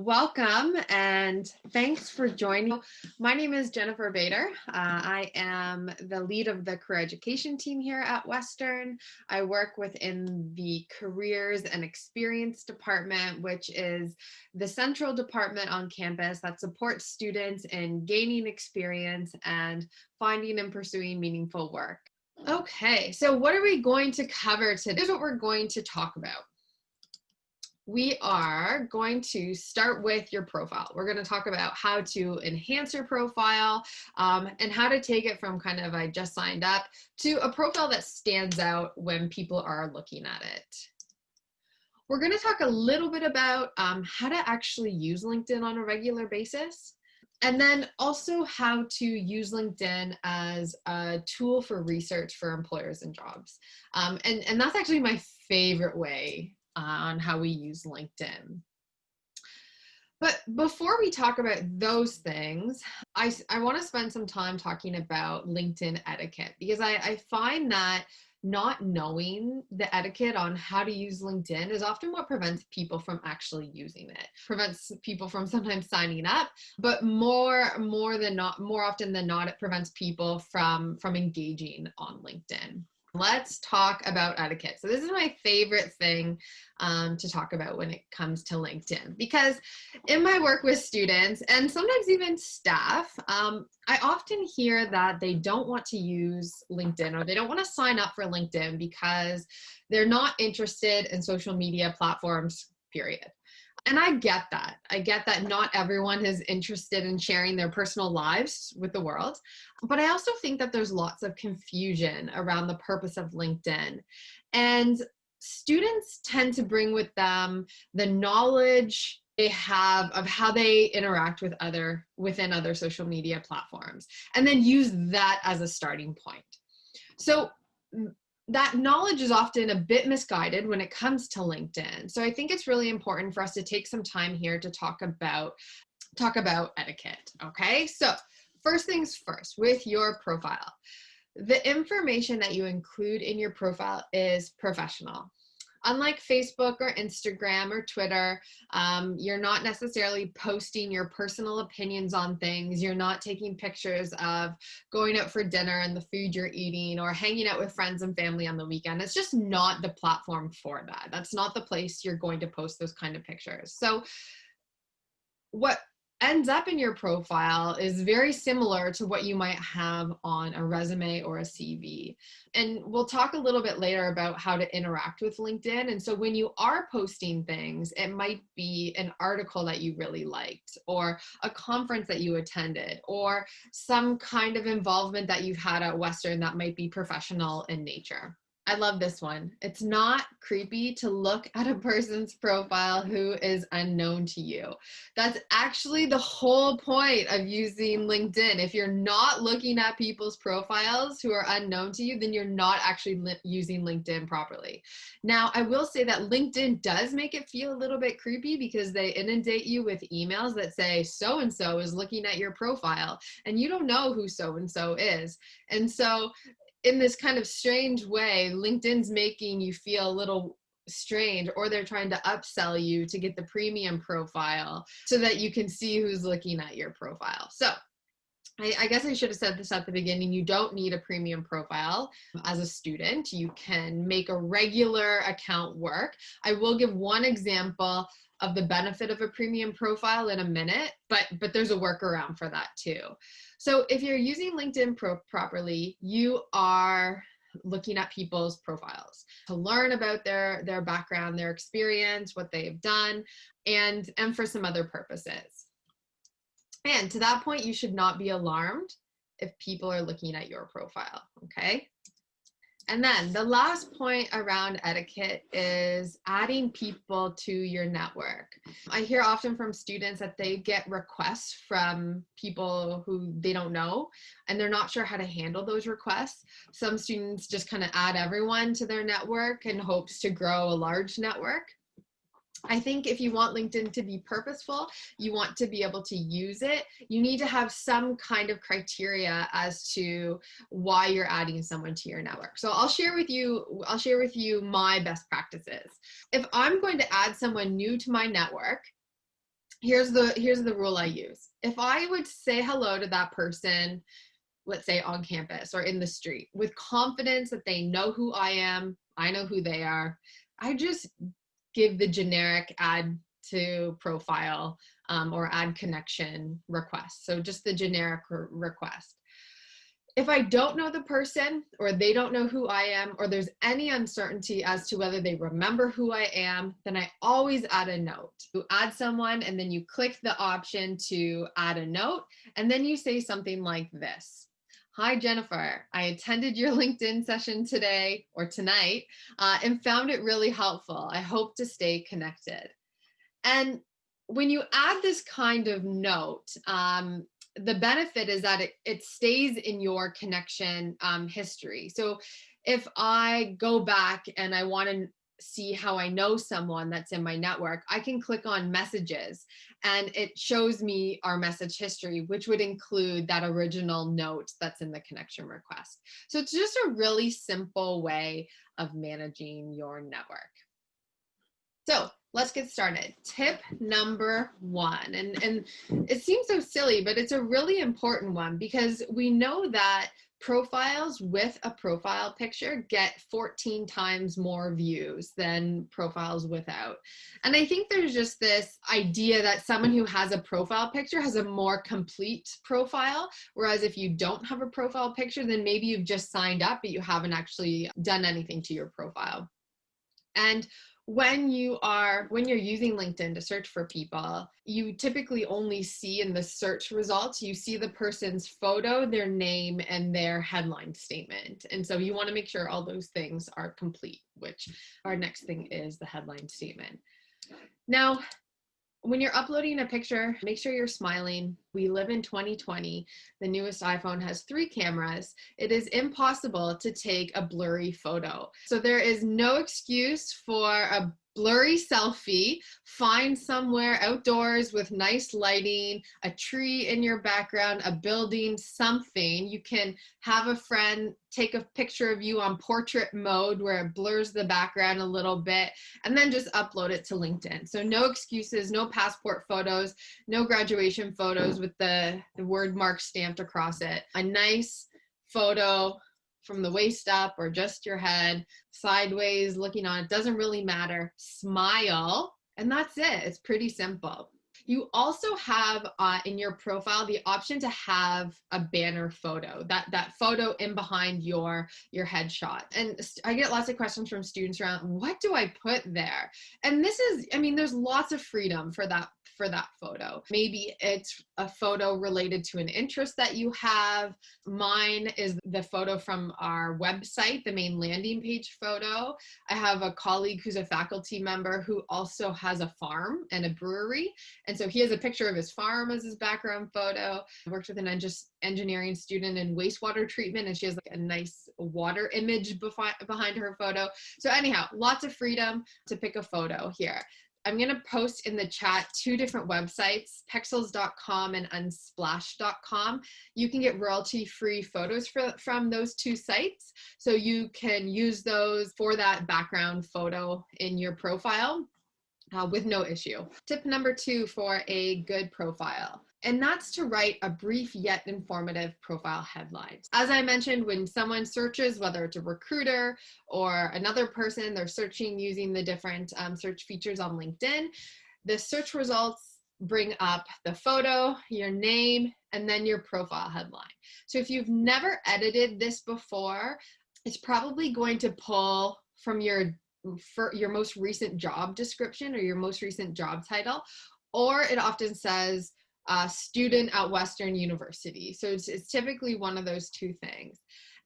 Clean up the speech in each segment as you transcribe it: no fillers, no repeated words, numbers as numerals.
Welcome and thanks for joining. My name is Jennifer Bader. I am the lead of the career education team here at Western. I work within the careers and experience department, which is the central department on campus that supports students in gaining experience and finding and pursuing meaningful work. Okay, so what are we going to cover today? Here's what we're going to talk about. We are going to start with your profile. We're going to talk about how to enhance your profile and how to take it from kind of I just signed up to a profile that stands out when people are looking at it. We're going to talk a little bit about how to actually use LinkedIn on a regular basis. And then also how to use LinkedIn as a tool for research for employers and jobs. And that's actually my favorite way on how we use LinkedIn. But before we talk about those things, I want to spend some time talking about LinkedIn etiquette, because I find that not knowing the etiquette on how to use LinkedIn is often what prevents people from actually using it, prevents people from sometimes signing up, but more often than not, it prevents people from engaging on LinkedIn. Let's talk about etiquette. So this is my favorite thing to talk about when it comes to LinkedIn, because in my work with students and sometimes even staff, I often hear that they don't want to use LinkedIn or they don't want to sign up for LinkedIn because they're not interested in social media platforms, period. And I get that. I get that not everyone is interested in sharing their personal lives with the world. But I also think that there's lots of confusion around the purpose of LinkedIn. And students tend to bring with them the knowledge they have of how they interact with within other social media platforms, and then use that as a starting point. So that knowledge is often a bit misguided when it comes to LinkedIn. So I think it's really important for us to take some time here to talk about etiquette. Okay, so first things first, with your profile, the information that you include in your profile is professional. Unlike Facebook or Instagram or Twitter, you're not necessarily posting your personal opinions on things. You're not taking pictures of going out for dinner and the food you're eating or hanging out with friends and family on the weekend. It's just not the platform for that. That's not the place you're going to post those kind of pictures. So what ends up in your profile is very similar to what you might have on a resume or a CV. And we'll talk a little bit later about how to interact with LinkedIn. And so when you are posting things, it might be an article that you really liked, or a conference that you attended, or some kind of involvement that you've had at Western that might be professional in nature. I love this one. It's not creepy to look at a person's profile who is unknown to you. That's actually the whole point of using LinkedIn. If you're not looking at people's profiles who are unknown to you, then you're not actually using LinkedIn properly. Now, I will say that LinkedIn does make it feel a little bit creepy because they inundate you with emails that say so-and-so is looking at your profile and you don't know who so-and-so is. And so in this kind of strange way, LinkedIn's making you feel a little strange, or they're trying to upsell you to get the premium profile so that you can see who's looking at your profile. So I guess I should have said this at the beginning. You don't need a premium profile as a student. You can make a regular account work. I will give one example of the benefit of a premium profile in a minute, but there's a workaround for that too. So if you're using LinkedIn properly, you are looking at people's profiles to learn about their background, their experience, what they've done, and for some other purposes. And to that point, you should not be alarmed if people are looking at your profile, okay? And then the last point around etiquette is adding people to your network. I hear often from students that they get requests from people who they don't know, and they're not sure how to handle those requests. Some students just kind of add everyone to their network in hopes to grow a large network. I think if you want LinkedIn to be purposeful, you want to be able to use it, you need to have some kind of criteria as to why you're adding someone to your network. So I'll share with you my best practices. If I'm going to add someone new to my network, here's the rule I use. If I would say hello to that person, let's say on campus or in the street, with confidence that they know who I am, I know who they are, I just give the generic add to profile or add connection request. So just the generic request. If I don't know the person or they don't know who I am, or there's any uncertainty as to whether they remember who I am, then I always add a note. You add someone and then you click the option to add a note, and then you say something like this. Hi, Jennifer. I attended your LinkedIn session today or tonight and found it really helpful. I hope to stay connected. And when you add this kind of note, the benefit is that it stays in your connection history. So if I go back and I want to see how I know someone that's in my network, I can click on messages and it shows me our message history, which would include that original note that's in the connection request. So it's just a really simple way of managing your network. So let's get started. Tip number 1, and it seems so silly, but it's a really important one, because we know that profiles with a profile picture get 14 times more views than profiles without. And I think there's just this idea that someone who has a profile picture has a more complete profile, whereas if you don't have a profile picture, then maybe you've just signed up, but you haven't actually done anything to your profile. And when you're using LinkedIn to search for people, you typically only see in the search results, you see the person's photo, their name, and their headline statement. And so you want to make sure all those things are complete, which our next thing is the headline statement. Now, when you're uploading a picture, make sure you're smiling. We live in 2020. The newest iPhone has 3 cameras. It is impossible to take a blurry photo. So there is no excuse for a blurry selfie. Find somewhere outdoors with nice lighting, a tree in your background, a building, something. You can have a friend take a picture of you on portrait mode where it blurs the background a little bit, and then just upload it to LinkedIn. So no excuses, no passport photos, no graduation photos with the word mark stamped across it. A nice photo from the waist up or just your head, sideways, looking on, it doesn't really matter. Smile, and that's it. It's pretty simple. You also have in your profile the option to have a banner photo, that photo in behind your headshot. And I get lots of questions from students around, what do I put there? And this is, I mean, there's lots of freedom for that photo. Maybe it's a photo related to an interest that you have. Mine is the photo from our website, the main landing page photo. I have a colleague who's a faculty member who also has a farm and a brewery. And so he has a picture of his farm as his background photo. I worked with an engineering student in wastewater treatment, and she has like a nice water image behind her photo. So anyhow, lots of freedom to pick a photo here. I'm going to post in the chat 2 different websites, pexels.com and unsplash.com. You can get royalty-free photos from those 2 sites. So you can use those for that background photo in your profile with no issue. Tip number 2 for a good profile, and that's to write a brief yet informative profile headline. As I mentioned, when someone searches, whether it's a recruiter or another person, they're searching using the different search features on LinkedIn, the search results bring up the photo, your name, and then your profile headline. So if you've never edited this before, it's probably going to pull from your most recent job description or your most recent job title, or it often says student at Western University. So it's typically one of those 2 things.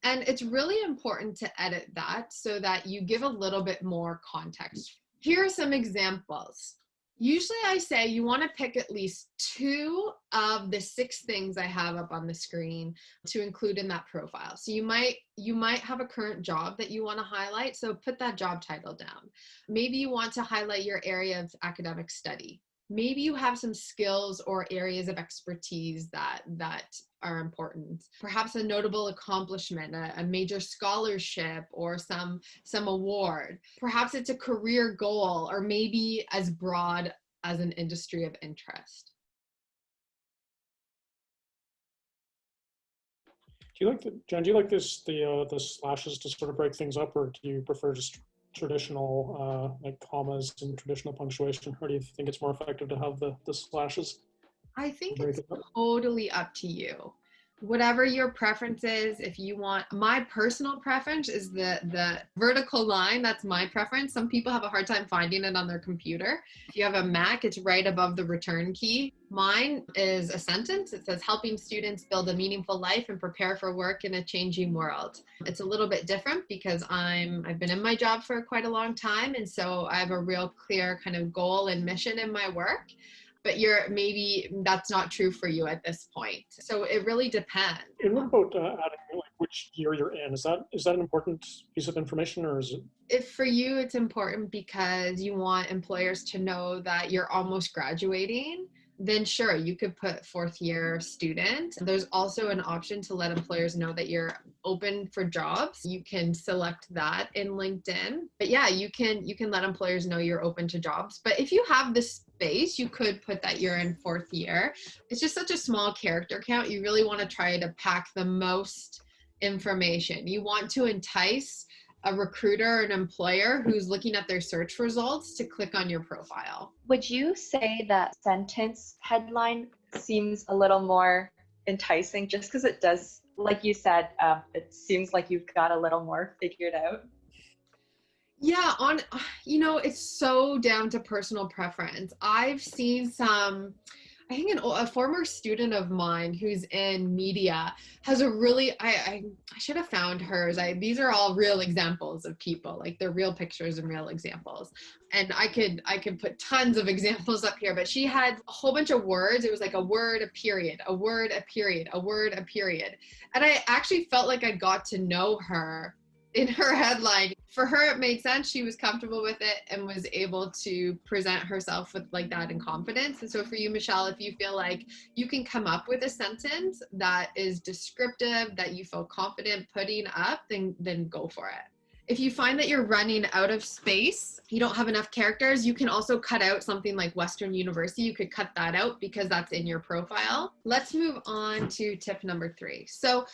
And it's really important to edit that so that you give a little bit more context. Here are some examples. Usually I say you want to pick at least 2 of the 6 things I have up on the screen to include in that profile. So you might have a current job that you want to highlight, so put that job title down. Maybe you want to highlight your area of academic study. Maybe you have some skills or areas of expertise that are important. Perhaps a notable accomplishment, a major scholarship, or some award. Perhaps it's a career goal, or maybe as broad as an industry of interest. Jen, do you like the slashes to sort of break things up, or do you prefer just traditional like commas and traditional punctuation, or do you think it's more effective to have the slashes I to think break it's it up? totally up to you. Whatever your preference is, if you want, my personal preference is the vertical line. That's my preference. Some people have a hard time finding it on their computer. If you have a Mac, it's right above the return key. Mine is a sentence. It says, helping students build a meaningful life and prepare for work in a changing world. It's a little bit different because I've been in my job for quite a long time. And so I have a real clear kind of goal and mission in my work. But maybe that's not true for you at this point. So it really depends. And what about adding like which year you're in? Is that an important piece of information, or is it? If for you, it's important because you want employers to know that you're almost graduating, then sure, you could put fourth year student. There's also an option to let employers know that you're open for jobs. You can select that in LinkedIn. But yeah, you can let employers know you're open to jobs. But if you have the space, you could put that you're in fourth year. It's just such a small character count. You really want to try to pack the most information. You want to entice a recruiter or an employer who's looking at their search results to click on your profile. Would you say that sentence headline seems a little more enticing just because it does, like you said, it seems like you've got a little more figured out? Yeah, it's so down to personal preference. I've seen I think a former student of mine who's in media has a really, I should have found hers. These are all real examples of people, like they're real pictures and real examples. And I could put tons of examples up here, but she had a whole bunch of words. It was like a word, a period, a word, a period, a word, a period. And I actually felt like I got to know her in her headline. For her, it made sense. She was comfortable with it and was able to present herself with like that in confidence. And so for you, Michelle, if you feel like you can come up with a sentence that is descriptive, that you feel confident putting up, then go for it. If you find that you're running out of space, you don't have enough characters, you can also cut out something like Western University. You could cut that out because that's in your profile. Let's move on to tip number 3. So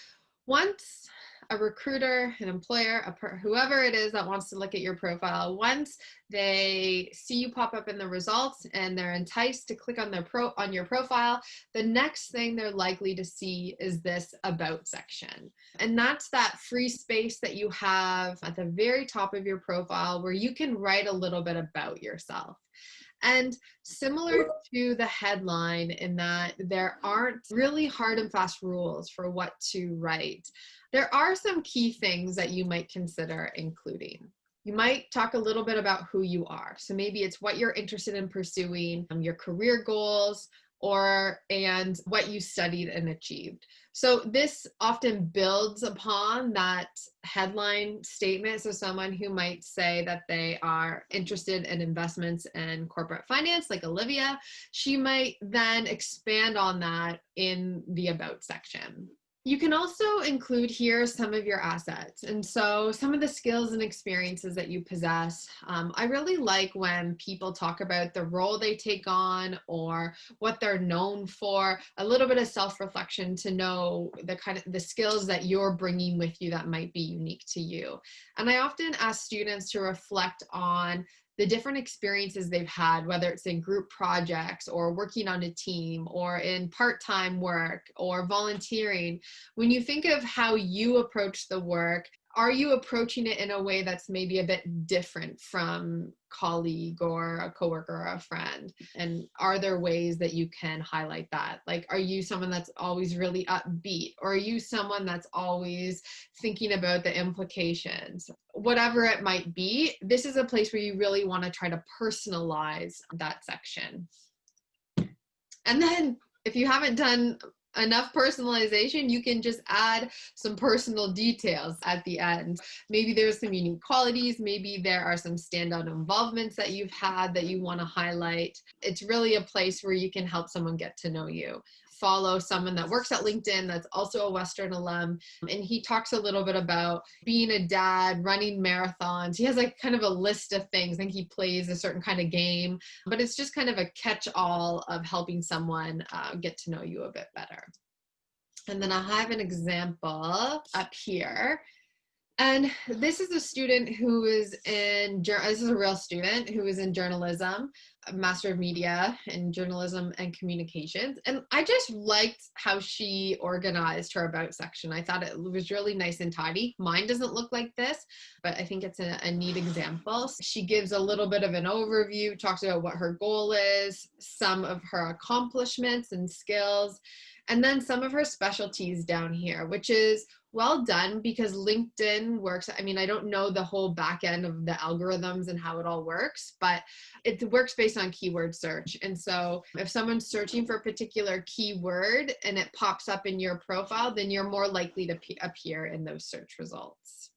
once a recruiter, an employer, whoever it is that wants to look at your profile, once they see you pop up in the results and they're enticed to click on your profile, the next thing they're likely to see is this about section. And that's that free space that you have at the very top of your profile where you can write a little bit about yourself. And similar to the headline in that there aren't really hard and fast rules for what to write, there are some key things that you might consider including. You might talk a little bit about who you are. So maybe it's what you're interested in pursuing, your career goals, and what you studied and achieved. So this often builds upon that headline statement. So someone who might say that they are interested in investments and corporate finance, like Olivia, she might then expand on that in the about section. You can also include here some of your assets. And so some of the skills and experiences that you possess. I really like when people talk about the role they take on or what they're known for, a little bit of self-reflection to know the skills that you're bringing with you that might be unique to you. And I often ask students to reflect on the different experiences they've had, whether it's in group projects or working on a team or in part-time work or volunteering. When you think of how you approach the work, are you approaching it in a way that's maybe a bit different from colleague or a coworker or a friend? And are there ways that you can highlight that? Like, are you someone that's always really upbeat? Or are you someone that's always thinking about the implications? Whatever it might be, this is a place where you really want to try to personalize that section. And then if you haven't done enough personalization, you can just add some personal details at the end. Maybe there's some unique qualities, maybe there are some standout involvements that you've had that you want to highlight. It's really a place where you can help someone get to know you. follow someone that works at LinkedIn that's also a Western alum, and he talks a little bit about being a dad, running marathons. He has like kind of a list of things. I think he plays a certain kind of game, but it's just kind of a catch-all of helping someone get to know you a bit better. And then I have an example up here. And this is a student who is this is a real student who is in journalism, a Master of Media in Journalism and Communications. And I just liked how she organized her about section. I thought it was really nice and tidy. Mine doesn't look like this, but I think it's a neat example. She gives a little bit of an overview, talks about what her goal is, some of her accomplishments and skills, and then some of her specialties down here, which is well done because LinkedIn works. I mean, I don't know the whole back end of the algorithms and how it all works, but it works based on keyword search. And so if someone's searching for a particular keyword and it pops up in your profile, then you're more likely to appear in those search results.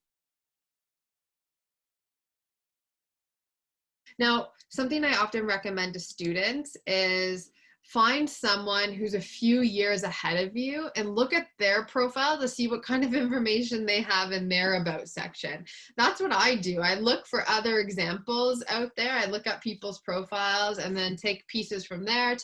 Now, something I often recommend to students is find someone who's a few years ahead of you and look at their profile to see what kind of information they have in their about section. That's what I do. I look for other examples out there. I look at people's profiles and then take pieces from there,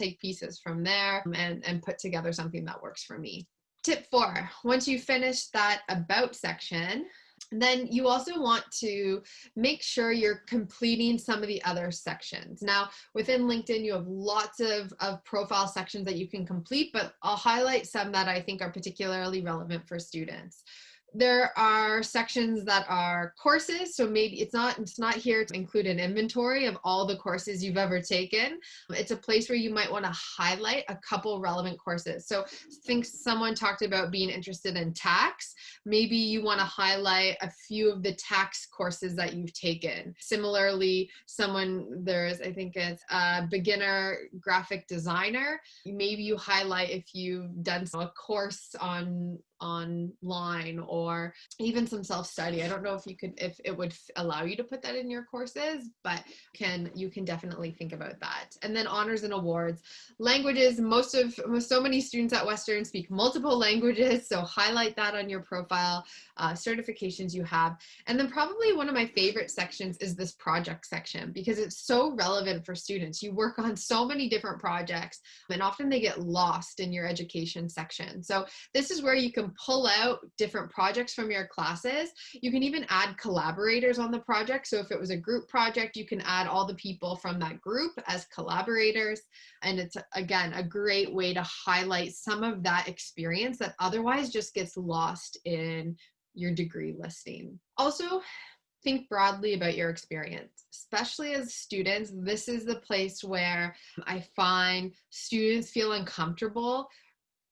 and put together something that works for me. Tip 4, once you finish that about section, then you also want to make sure you're completing some of the other sections. Now, within LinkedIn, you have lots of profile sections that you can complete, but I'll highlight some that I think are particularly relevant for students. There are sections that are courses, so maybe it's not here to include an inventory of all the courses you've ever taken. It's a place where you might want to highlight a couple relevant courses. So think someone talked about being interested in tax. Maybe you want to highlight a few of the tax courses that you've taken. Similarly, I think it's a beginner graphic designer. Maybe you highlight if you've done a course online or even some self-study. I don't know if it would allow you to put that in your courses, but you can definitely think about that. And then honors and awards. Languages, so many students at Western speak multiple languages, so highlight that on your profile, certifications you have. And then probably one of my favorite sections is this project section because it's so relevant for students. You work on so many different projects and often they get lost in your education section. So this is where you can pull out different projects from your classes. You can even add collaborators on the project. So if it was a group project, you can add all the people from that group as collaborators. And it's, again, a great way to highlight some of that experience that otherwise just gets lost in your degree listing. Also, think broadly about your experience, especially as students. This is the place where I find students feel uncomfortable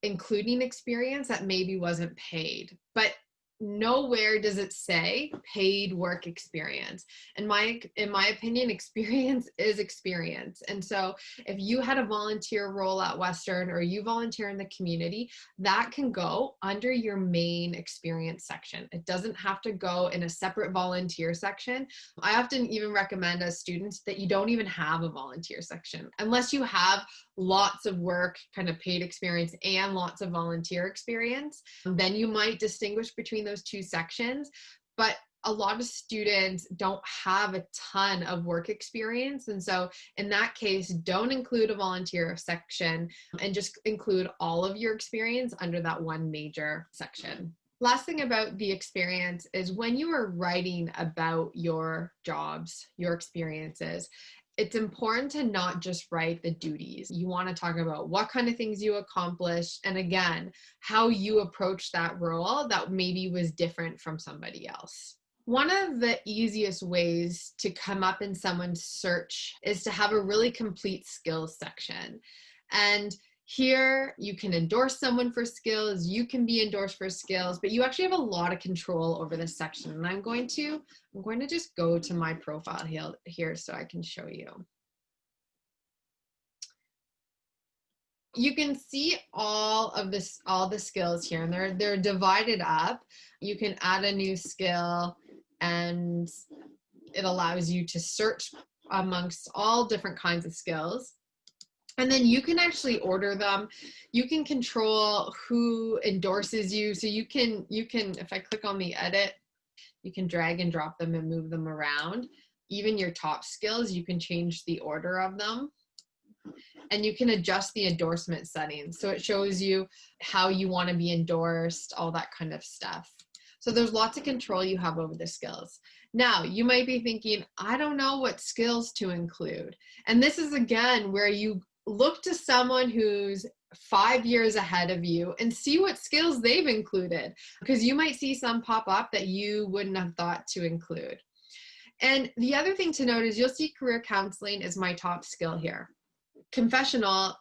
including experience that maybe wasn't paid, but nowhere does it say paid work experience. In my opinion, experience is experience. And so if you had a volunteer role at Western or you volunteer in the community, that can go under your main experience section. It doesn't have to go in a separate volunteer section. I often even recommend as students that you don't even have a volunteer section unless you have lots of work, kind of paid experience and lots of volunteer experience. Then you might distinguish between those two sections. But a lot of students don't have a ton of work experience. And so in that case, don't include a volunteer section and just include all of your experience under that one major section. Last thing about the experience is when you are writing about your jobs, your experiences, it's important to not just write the duties. You want to talk about what kind of things you accomplished, and again, how you approach that role that maybe was different from somebody else. One of the easiest ways to come up in someone's search is to have a really complete skills section. And here you can endorse someone for skills, you can be endorsed for skills, but you actually have a lot of control over this section. And I'm going to just go to my profile here so I can show you. You can see all the skills here, and they're divided up. You can add a new skill and it allows you to search amongst all different kinds of skills. And then you can actually order them. You can control who endorses you. So you can, if I click on the edit, you can drag and drop them and move them around. Even your top skills, you can change the order of them. And you can adjust the endorsement settings. So it shows you how you want to be endorsed, all that kind of stuff. So there's lots of control you have over the skills. Now, you might be thinking, I don't know what skills to include. And this is, again, where you look to someone who's 5 years ahead of you and see what skills they've included, because you might see some pop up that you wouldn't have thought to include. And the other thing to note is you'll see career counseling is my top skill here. Confessional,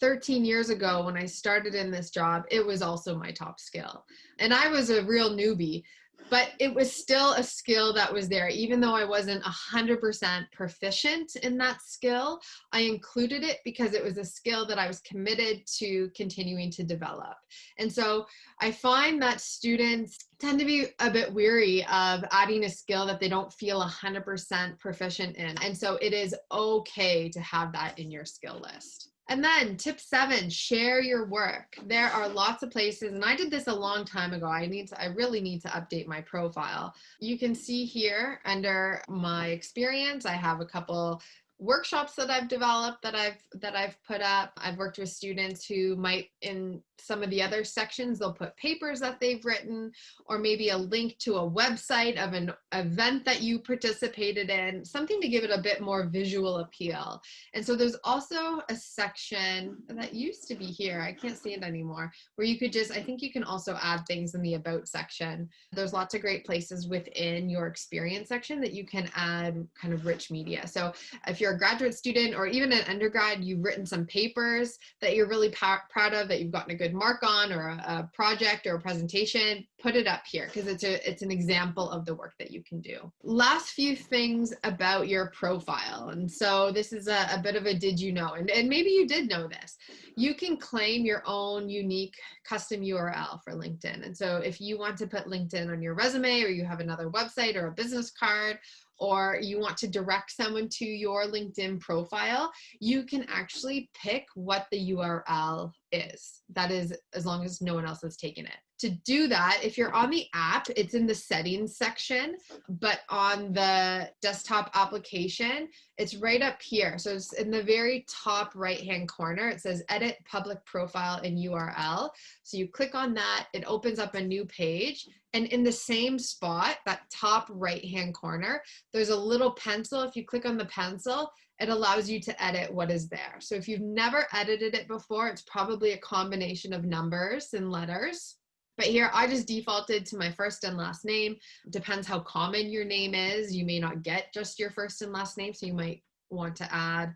13 years ago when I started in this job, it was also my top skill. And I was a real newbie, but it was still a skill that was there. Even though I wasn't 100% proficient in that skill, I included it because it was a skill that I was committed to continuing to develop. And so I find that students tend to be a bit weary of adding a skill that they don't feel 100% proficient in. And so it is okay to have that in your skill list. And then tip 7, share your work. There are lots of places, and I did this a long time ago. I really need to update my profile. You can see here under my experience, I have a couple workshops that I've developed that I've put up. I've worked with students who might, in some of the other sections, they'll put papers that they've written, or maybe a link to a website of an event that you participated in, something to give it a bit more visual appeal. And so there's also a section that used to be here, I can't see it anymore, where you could just, I think you can also add things in the about section. There's lots of great places within your experience section that you can add kind of rich media. So if you're a graduate student or even an undergrad, you've written some papers that you're really proud of, that you've gotten a good mark on, or a project or a presentation, put it up here because it's an example of the work that you can do. Last few things about your profile. And so this is a bit of a did you know, and maybe you did know this. You can claim your own unique custom URL for LinkedIn. And so if you want to put LinkedIn on your resume, or you have another website or a business card, or you want to direct someone to your LinkedIn profile, you can actually pick what the URL is. That is, as long as no one else has taken it. To do that, if you're on the app, it's in the settings section, but on the desktop application, it's right up here. So it's in the very top right-hand corner. It says edit public profile and URL. So you click on that, it opens up a new page. And in the same spot, that top right-hand corner, there's a little pencil. If you click on the pencil, it allows you to edit what is there. So if you've never edited it before, it's probably a combination of numbers and letters. But here I just defaulted to my first and last name. Depends how common your name is. You may not get just your first and last name, so you might want to add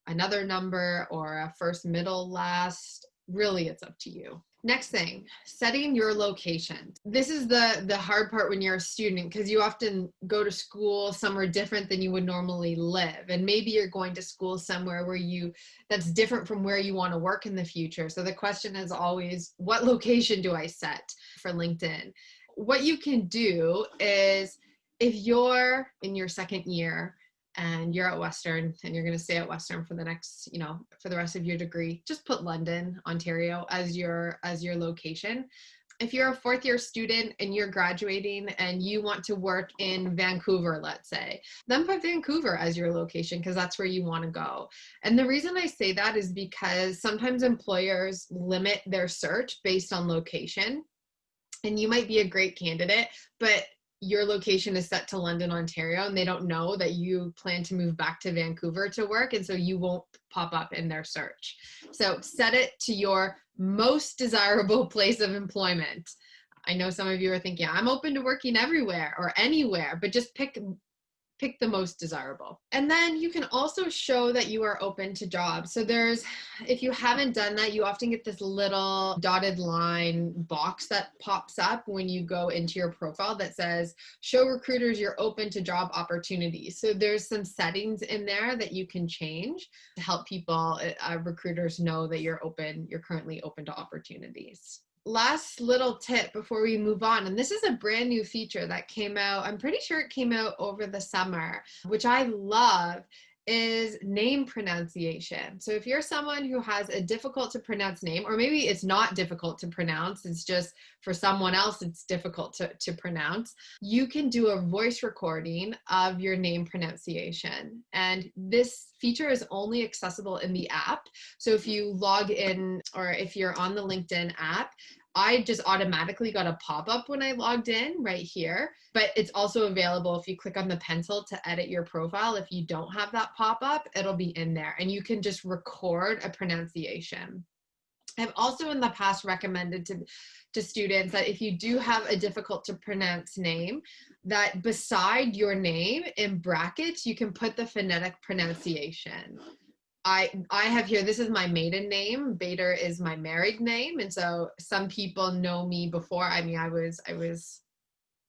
another number or a first, middle, last. Really, it's up to you. Next thing, setting your location. This is the hard part when you're a student, because you often go to school somewhere different than you would normally live. And maybe you're going to school somewhere that's different from where you want to work in the future. So the question is always, what location do I set for LinkedIn? What you can do is, if you're in your second year and you're at Western and you're going to stay at Western for the next, for the rest of your degree, just put London, Ontario as your location. If you're a fourth year student and you're graduating and you want to work in Vancouver, let's say, then put Vancouver as your location, because that's where you want to go. And the reason I say that is because sometimes employers limit their search based on location. And you might be a great candidate, but your location is set to London, Ontario, and they don't know that you plan to move back to Vancouver to work, and so you won't pop up in their search. So set it to your most desirable place of employment. I know some of you are thinking, I'm open to working everywhere or anywhere, but just pick the most desirable. And then you can also show that you are open to jobs. So if you haven't done that, you often get this little dotted line box that pops up when you go into your profile that says, show recruiters you're open to job opportunities. So there's some settings in there that you can change to help people, recruiters, know that you're currently open to opportunities. Last little tip before we move on, and this is a brand new feature that came out, I'm pretty sure it came out over the summer, which I love, is name pronunciation. So if you're someone who has a difficult to pronounce name, or maybe it's not difficult to pronounce, it's just for someone else it's difficult to pronounce, you can do a voice recording of your name pronunciation. And this feature is only accessible in the app. So if you log in, or if you're on the LinkedIn app, I just automatically got a pop-up when I logged in right here, but it's also available if you click on the pencil to edit your profile. If you don't have that pop-up, it'll be in there, and you can just record a pronunciation. I've also in the past recommended to students that if you do have a difficult to pronounce name, that beside your name in brackets, you can put the phonetic pronunciation. I have here, this is my maiden name. Bader is my married name. And so some people know me before. I mean, I was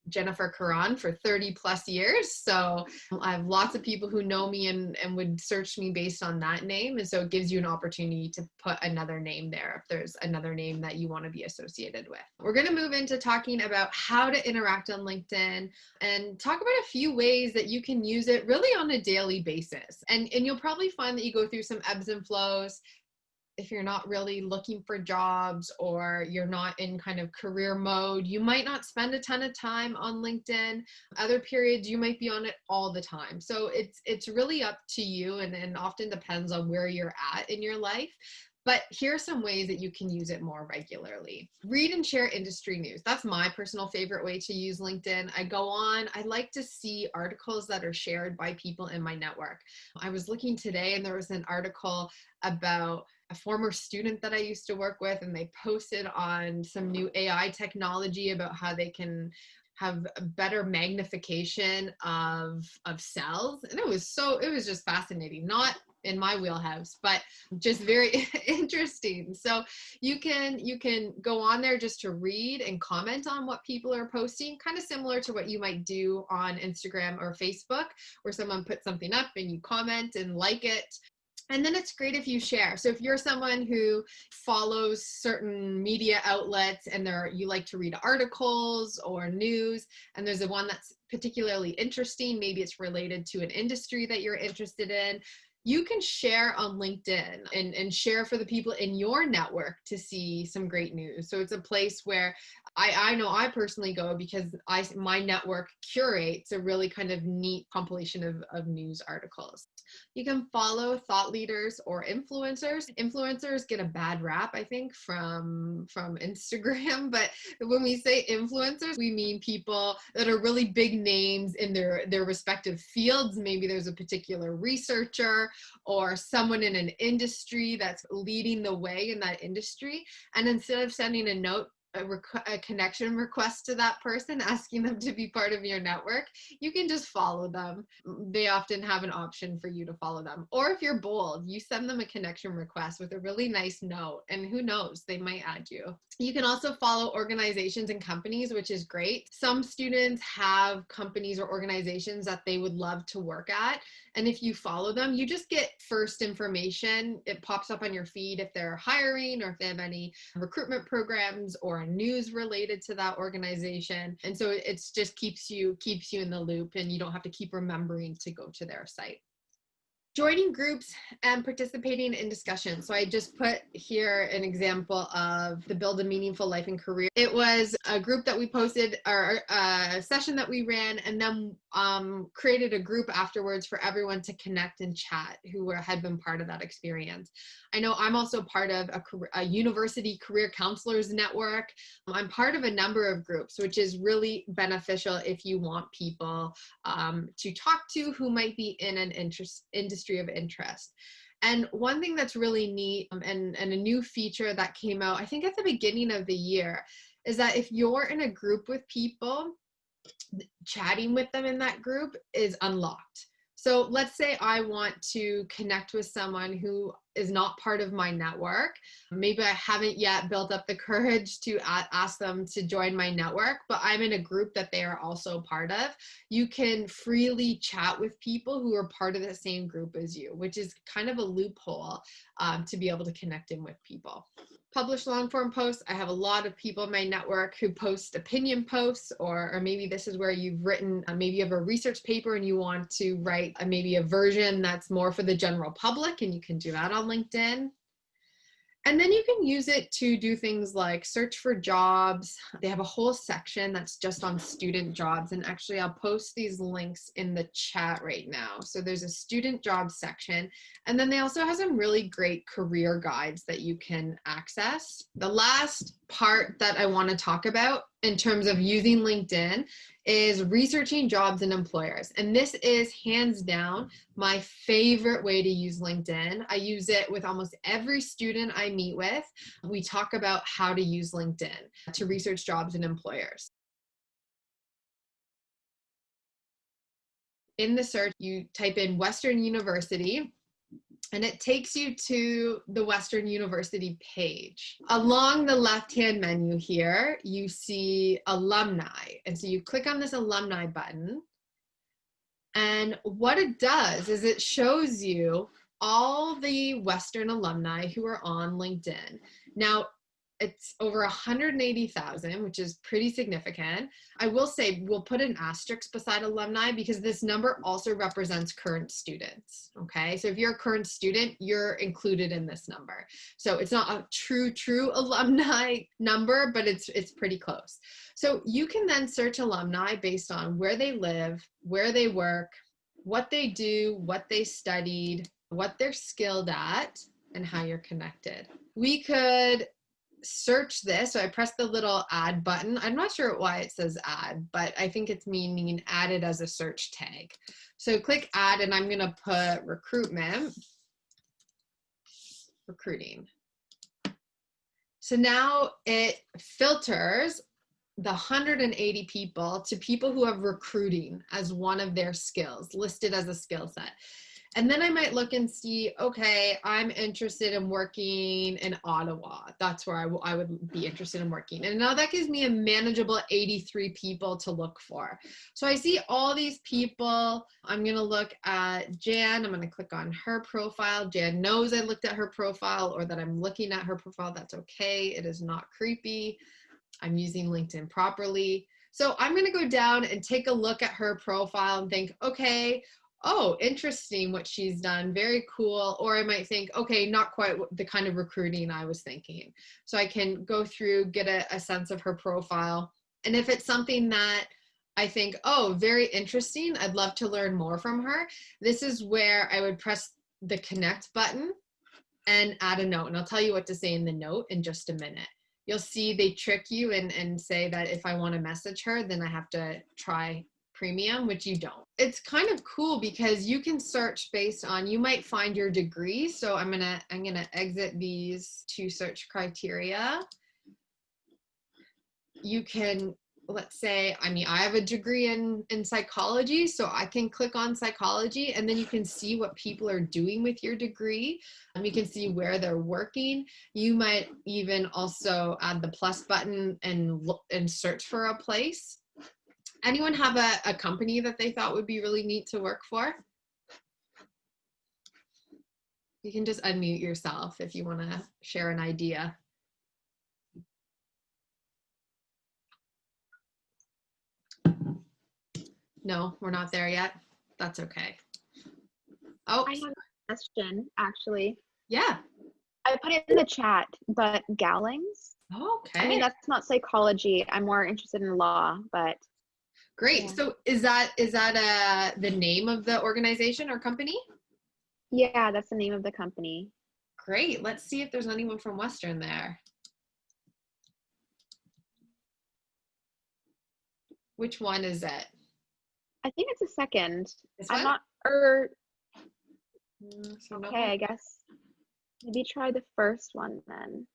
Jennifer Karan for 30 plus years. So I have lots of people who know me and would search me based on that name. And so it gives you an opportunity to put another name there if there's another name that you want to be associated with. We're going to move into talking about how to interact on LinkedIn and talk about a few ways that you can use it really on a daily basis. And you'll probably find that you go through some ebbs and flows. If you're not really looking for jobs, or you're not in kind of career mode, you might not spend a ton of time on LinkedIn. Other periods you might be on it all the time. So it's really up to you, and often depends on where you're at in your life. But here are some ways that you can use it more regularly. Read and share industry news. That's my personal favorite way to use LinkedIn. I go on, I like to see articles that are shared by people in my network. I was looking today and there was an article about a former student that I used to work with, and they posted on some new AI technology about how they can have a better magnification of cells. And it was just fascinating. Not in my wheelhouse, but just very interesting. So you can go on there just to read and comment on what people are posting, kind of similar to what you might do on Instagram or Facebook, where someone puts something up and you comment and like it. And then it's great if you share. So if you're someone who follows certain media outlets and you like to read articles or news, and there's a one that's particularly interesting, maybe it's related to an industry that you're interested in, you can share on LinkedIn and share for the people in your network to see some great news. So it's a place where I know I personally go because my network curates a really kind of neat compilation of news articles. You can follow thought leaders or influencers. Influencers get a bad rap, I think, from Instagram. But when we say influencers, we mean people that are really big names in their respective fields. Maybe there's a particular researcher or someone in an industry that's leading the way in that industry. And instead of sending a note, a connection request to that person, asking them to be part of your network, you can just follow them. They often have an option for you to follow them. Or if you're bold, you send them a connection request with a really nice note, and who knows, they might add you. You can also follow organizations and companies, which is great. Some students have companies or organizations that they would love to work at. And if you follow them, you just get first information. It pops up on your feed if they're hiring or if they have any recruitment programs or news related to that organization. And so it's just keeps you in the loop, and you don't have to keep remembering to go to their site. Joining groups and participating in discussions. So I just put here an example of the Build a Meaningful Life and Career. It was a group that we posted, or a session that we ran, and then created a group afterwards for everyone to connect and chat who had been part of that experience. I know I'm also part of a university career counselors network. I'm part of a number of groups, which is really beneficial if you want people to talk to who might be in an industry of interest. And one thing that's really neat and a new feature that came out, I think at the beginning of the year, is that if you're in a group with people, chatting with them in that group is unlocked. So let's say I want to connect with someone who is not part of my network, maybe I haven't yet built up the courage to ask them to join my network, but I'm in a group that they are also part of, you can freely chat with people who are part of the same group as you, which is kind of a loophole to be able to connect in with people. Publish long form posts. I have a lot of people in my network who post opinion posts, or maybe this is where you've written, maybe you have a research paper and you want to write maybe a version that's more for the general public, and you can do that on LinkedIn. And then you can use it to do things like search for jobs. They have a whole section that's just on student jobs. And actually, I'll post these links in the chat right now. So there's a student jobs section. And then they also have some really great career guides that you can access. The last part that I want to talk about in terms of using LinkedIn is researching jobs and employers. And this is hands down my favorite way to use LinkedIn. I use it with almost every student I meet with. We talk about how to use LinkedIn to research jobs and employers. In the search, you type in Western University, and it takes you to the Western University page. Along the left-hand menu here, you see alumni. And so you click on this alumni button. And what it does is it shows you all the Western alumni who are on LinkedIn. Now, it's over 180,000, which is pretty significant. I will say we'll put an asterisk beside alumni because this number also represents current students, okay? So if you're a current student, you're included in this number. So it's not a true alumni number, but it's pretty close. So you can then search alumni based on where they live, where they work, what they do, what they studied, what they're skilled at, and how you're connected. We could search this. So I press the little add button. I'm not sure why it says add, but I think it's meaning added as a search tag. So click add, and I'm going to put recruiting. So now it filters the 180 people to people who have recruiting as one of their skills, listed as a skill set. And then I might look and see, okay, I'm interested in working in Ottawa. That's where I would be interested in working. And now that gives me a manageable 83 people to look for. So I see all these people. I'm going to look at Jan. I'm going to click on her profile. Jan knows I looked at her profile, or that I'm looking at her profile. That's okay. It is not creepy. I'm using LinkedIn properly. So I'm going to go down and take a look at her profile and think, okay, oh, interesting what she's done. Very cool. Or I might think, okay, not quite the kind of recruiting I was thinking. So I can go through, get a sense of her profile. And if it's something that I think, oh, very interesting, I'd love to learn more from her, this is where I would press the connect button and add a note. And I'll tell you what to say in the note in just a minute. You'll see they trick you and say that if I want to message her, then I have to try premium, which you don't. It's kind of cool because you can search based on, you might find your degree. So I'm gonna exit these two search criteria. You can, let's say, I have a degree in psychology, so I can click on psychology, and then you can see what people are doing with your degree. You can see where they're working. You might even also add the plus button and look and search for a place. Anyone have a company that they thought would be really neat to work for? You can just unmute yourself if you want to share an idea. No, we're not there yet. That's okay. Oh, I have a question, actually. Yeah. I put it in the chat, but Gowlings? Okay. I mean, that's not psychology. I'm more interested in law, but. Great. Yeah. So is that the name of the organization or company? Yeah, that's the name of the company. Great. Let's see if there's anyone from Western there. Which one is it? I think it's a second. This I'm one? not, So no okay, one? I guess. Maybe try the first one then.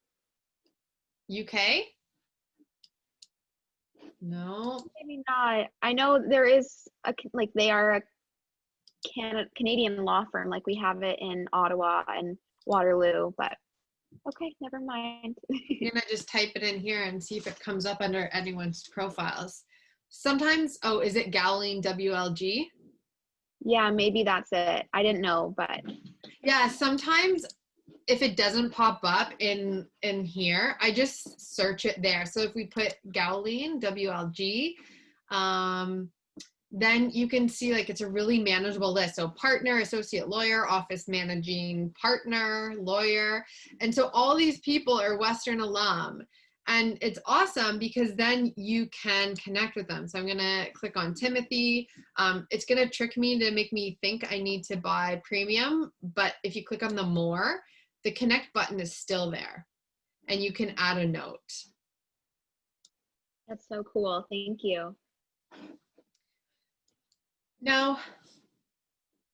UK? No. Maybe not. I know there is they are a Canadian law firm, like we have it in Ottawa, and Waterloo, but okay, never mind. I'm gonna just type it in here and see if it comes up under anyone's profiles. Sometimes, oh, is it Galilean WLG? Yeah, maybe that's it. I didn't know, but Yeah, sometimes if it doesn't pop up in here, I just search it there. So if we put Galilean WLG, then you can see like it's a really manageable list. So partner, associate lawyer, office managing partner, lawyer. And so all these people are Western alum. And it's awesome because then you can connect with them. So I'm going to click on Timothy. It's going to trick me to make me think I need to buy premium. But if you click on the more, the connect button is still there and you can add a note. that's so cool. Thank you. Now,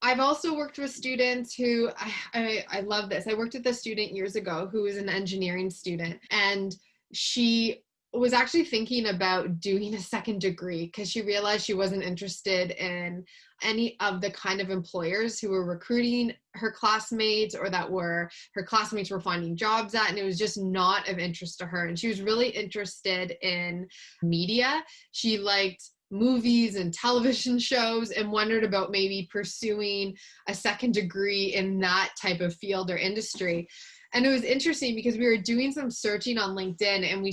I've also worked with students who, I love this. I worked with a student years ago who was an engineering student, and she was actually thinking about doing a second degree because she realized she wasn't interested in any of the kind of employers who were recruiting her classmates or that were her classmates were finding jobs at, and it was just not of interest to her. And she was really interested in media. She liked movies and television shows and wondered about maybe pursuing a second degree in that type of field or industry. And it was interesting because we were doing some searching on LinkedIn, and we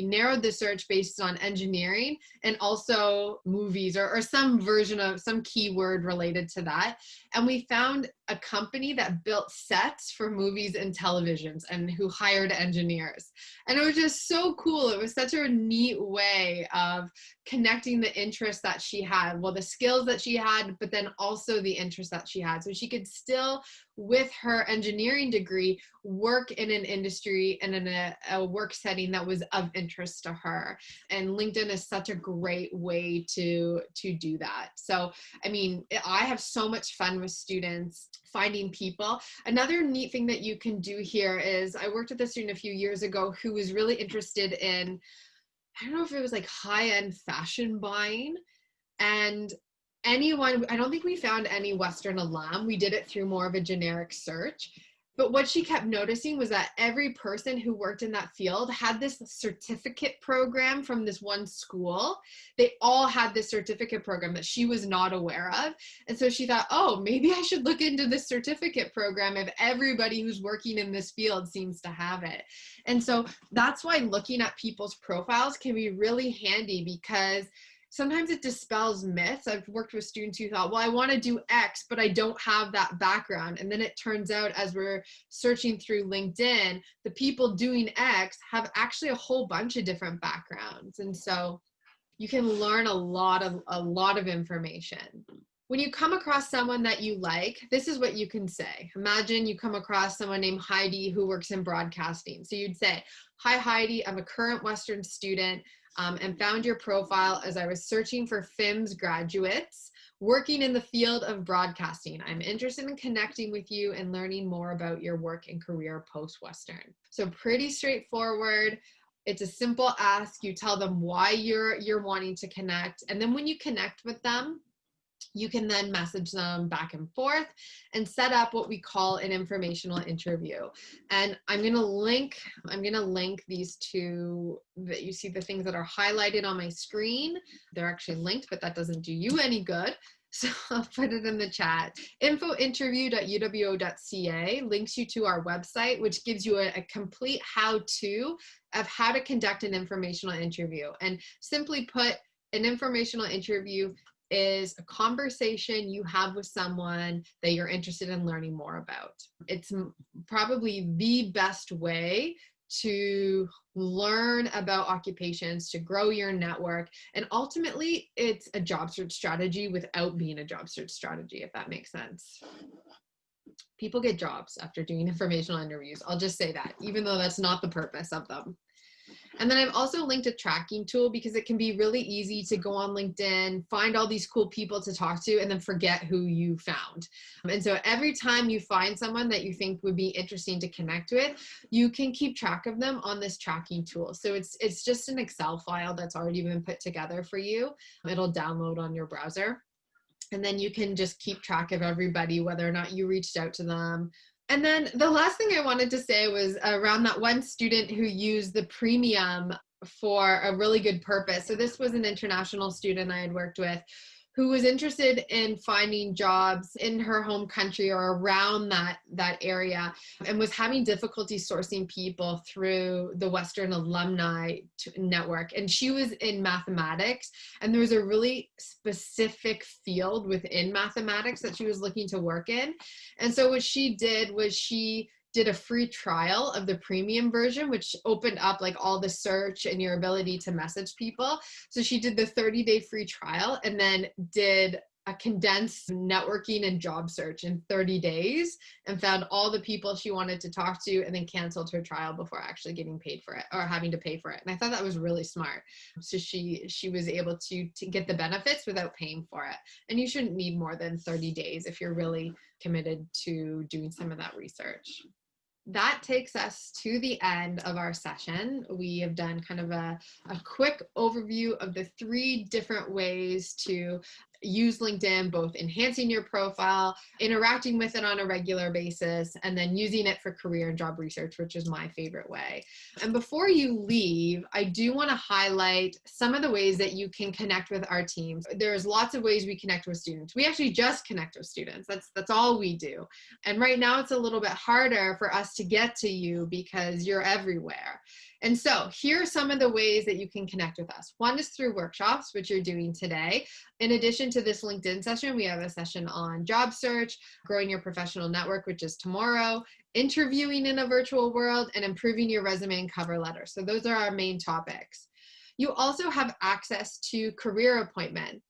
narrowed the search based on engineering and also movies or some version of some keyword related to that. And we found a company that built sets for movies and televisions and who hired engineers. And it was just so cool. It was such a neat way of connecting the interests that she had, well, the skills that she had, but then also the interests that she had. So she could still, with her engineering degree, work in an industry and in a work setting that was of interest to her. And LinkedIn is such a great way to do that. So, I mean, I have so much fun with students finding people. Another neat thing that you can do here is I worked with a student a few years ago who was really interested in, I don't know if it was like high-end fashion buying, and anyone, I don't think we found any Western alum. We did it through more of a generic search. But what she kept noticing was that every person who worked in that field had this certificate program from this one school. They all had this certificate program that she was not aware of. And so she thought, oh, maybe I should look into this certificate program if everybody who's working in this field seems to have it. And so that's why looking at people's profiles can be really handy, because sometimes it dispels myths. I've worked with students who thought, well, I want to do X, but I don't have that background. And then it turns out, as we're searching through LinkedIn, the people doing X have actually a whole bunch of different backgrounds. And so you can learn a lot of information. When you come across someone that you like, this is what you can say. Imagine you come across someone named Heidi who works in broadcasting. So you'd say, hi, Heidi, I'm a current Western student and found your profile as I was searching for FIMS graduates working in the field of broadcasting. I'm interested in connecting with you and learning more about your work and career post-Western. So pretty straightforward. It's a simple ask. You tell them why you're wanting to connect. And then when you connect with them, you can then message them back and forth and set up what we call an informational interview. And I'm going to link these two, that you see the things that are highlighted on my screen. They're actually linked, but that doesn't do you any good. So I'll put it in the chat. Infointerview.uwo.ca links you to our website, which gives you a complete how-to of how to conduct an informational interview. And simply put, an informational interview is a conversation you have with someone that you're interested in learning more about. It's probably the best way to learn about occupations, to grow your network, and ultimately it's a job search strategy without being a job search strategy, if that makes sense. People get jobs after doing informational interviews. I'll just say that, even though that's not the purpose of them. And then I've also linked a tracking tool, because it can be really easy to go on LinkedIn, find all these cool people to talk to, and then forget who you found. And so every time you find someone that you think would be interesting to connect with, you can keep track of them on this tracking tool. So it's just an Excel file that's already been put together for you. It'll download on your browser. And then you can just keep track of everybody, whether or not you reached out to them, And then the last thing I wanted to say was around that one student who used the premium for a really good purpose. So this was an international student I had worked with who was interested in finding jobs in her home country or around that area, and was having difficulty sourcing people through the Western alumni network. And she was in mathematics, and there was a really specific field within mathematics that she was looking to work in. And so what she did was she did a free trial of the premium version, which opened up like all the search and your ability to message people. So she did the 30-day free trial and then did a condensed networking and job search in 30 days and found all the people she wanted to talk to, and then canceled her trial before actually getting paid for it or having to pay for it. And I thought that was really smart. So she was able to get the benefits without paying for it. And you shouldn't need more than 30 days if you're really committed to doing some of that research. That takes us to the end of our session. We have done kind of a quick overview of the 3 different ways to use LinkedIn, both enhancing your profile, interacting with it on a regular basis, and then using it for career and job research, which is my favorite way. And before you leave, I do want to highlight some of the ways that you can connect with our teams. There's lots of ways we connect with students. We actually just connect with students. That's all we do. And right now it's a little bit harder for us to get to you because you're everywhere. And so here are some of the ways that you can connect with us. One is through workshops, which you're doing today. In addition to this LinkedIn session, we have a session on job search, growing your professional network, which is tomorrow, interviewing in a virtual world, and improving your resume and cover letter. So those are our main topics. You also have access to career appointment.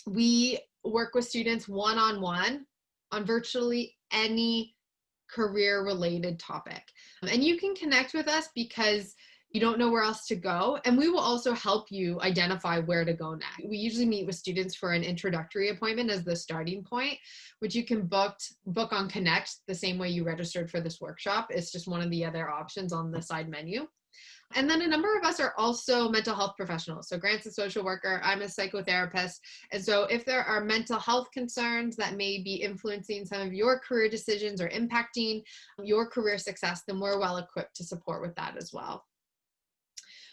We work with students one-on-one on virtually any career-related topic. And you can connect with us because you don't know where else to go. And we will also help you identify where to go next. We usually meet with students for an introductory appointment as the starting point, which you can book on Connect the same way you registered for this workshop. It's just one of the other options on the side menu. And then a number of us are also mental health professionals. So Grant's a social worker, I'm a psychotherapist. And so if there are mental health concerns that may be influencing some of your career decisions or impacting your career success, then we're well equipped to support with that as well.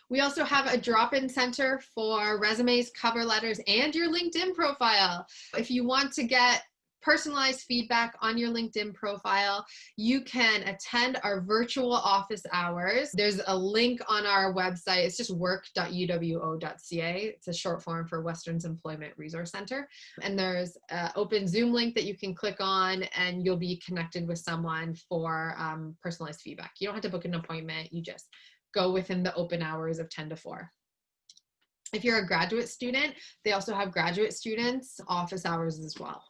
We also have a drop-in center for resumes, cover letters, and your LinkedIn profile. If you want to get personalized feedback on your LinkedIn profile, you can attend our virtual office hours. There's a link on our website. It's just work.uwo.ca. It's a short form for Western's Employment Resource Center. And there's an open Zoom link that you can click on, and you'll be connected with someone for personalized feedback. You don't have to book an appointment. You just go within the open hours of 10 to 4. If you're a graduate student, they also have graduate students office hours as well.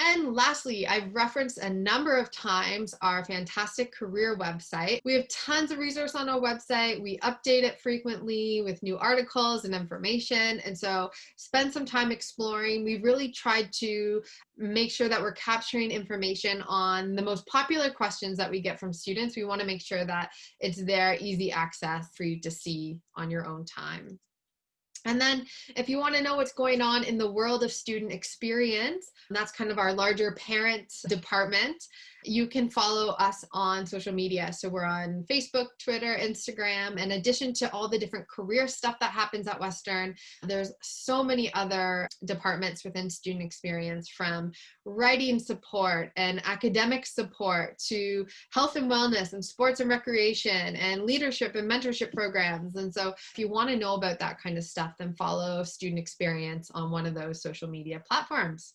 And lastly, I've referenced a number of times our fantastic career website. We have tons of resources on our website. We update it frequently with new articles and information. And so spend some time exploring. We've really tried to make sure that we're capturing information on the most popular questions that we get from students. We want to make sure that it's there, easy access for you to see on your own time. And then if you want to know what's going on in the world of student experience, that's kind of our larger parent department, you can follow us on social media. So we're on Facebook, Twitter, Instagram. In addition to all the different career stuff that happens at Western, there's so many other departments within student experience, from writing support and academic support to health and wellness and sports and recreation and leadership and mentorship programs. And so if you want to know about that kind of stuff, then follow student experience on one of those social media platforms.